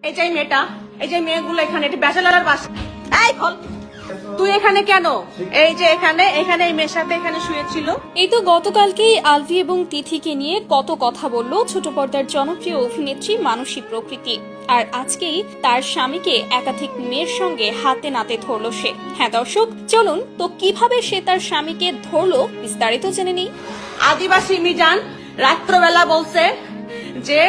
এই যে মেয়েটা, এই যে মেয়েগুলো এখানে, এটা ব্যাচেলারের বাসা। এই খোল, তুই এখানে কেন? এই যে এখানে এখানে এই মেয়ের সাথে এখানে শুয়েছিল। এই তো গতকালকেই আলভি এবং তিথিকে নিয়ে কত কথা বললো ছোট পর্দার জনপ্রিয় অভিনেত্রী মানসী প্রকৃতি। আর আজকেই তার স্বামীকে একাধিক মেয়ের সঙ্গে হাতে নাতে ধরলো সে। হ্যাঁ দর্শক, চলুন তো কিভাবে সে তার স্বামীকে ধরলো বিস্তারিত জেনে নিই। আদিবাসী মিজান রাত্রবেলা বলছে যে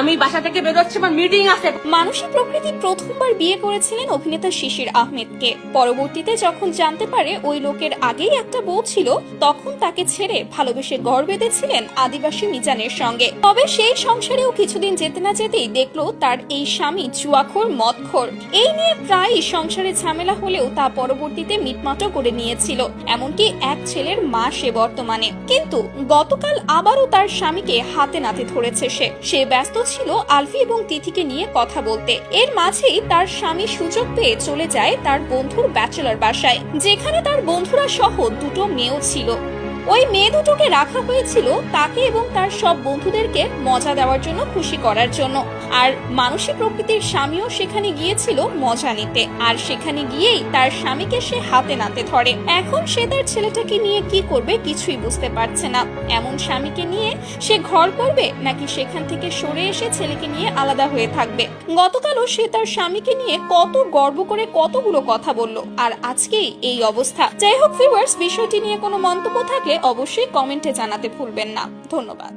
আমি বাসা থেকে বেরোচ্ছি, আমার মিটিং আছে। মানসী প্রকৃতি প্রথমবার বিয়ে করেছিলেন অভিনেতা শিশির আহমেদকে। পরবর্তীতে যখন জানতে পারে ওই লোকের আগেই একটা বউ ছিল, তখন তাকে ছেড়ে ভালোবেসে ঘর বেঁধেছিলেন আদিবাসী মিজানের সঙ্গে। তবে সেই সংসারেও কিছুদিন যেতে না যেতেই দেখলো তার এই স্বামী জুয়াখোর, মদখোর। এই নিয়ে প্রায়ই সংসারে ঝামেলা হলেও তা পরবর্তীতে মিটমাটও করে নিয়েছিল। এমনকি এক ছেলের মা সে বর্তমানে। কিন্তু গতকাল আবারও তার স্বামীকে হাতে নাতে ধরেছে সে ব্যস্ত ছিল আলফি এবং তিথিকে নিয়ে কথা বলতে। এর মাঝেই তার স্বামী সুযোগ পেয়ে চলে যায় তার বন্ধুর ব্যাচেলর বাসায়, যেখানে তার বন্ধুরা সহ দুটো মেয়েও ছিল। ওই মেয়ে দুটোকে রাখা হয়েছিল তাকে এবং তার সব বন্ধুদেরকে মজা দেওয়ার জন্য, খুশি করার জন্য। আর মানসী প্রকৃতির স্বামীও সেখানে গিয়েছিল মজা নিতে। আর সেখানে গিয়েই তার স্বামীকে সে হাতে নাতে ধরে। এখন সে তার ছেলেটাকে নিয়ে কি করবে কিছুই বুঝতে পারছে না। এমন স্বামীকে নিয়ে সে ঘর করবে নাকি সেখান থেকে সরে এসে ছেলেকে নিয়ে আলাদা হয়ে থাকবে। গতকালও সে তার স্বামীকে নিয়ে কত গর্ব করে কতগুলো কথা বলল, আর আজকেই এই অবস্থা। যাই হোক ভিউয়ার্স, বিষয়টি নিয়ে কোনো মন্তব্য থাকলে অবশ্যই কমেন্টে জানাতে ভুলবেন না। ধন্যবাদ।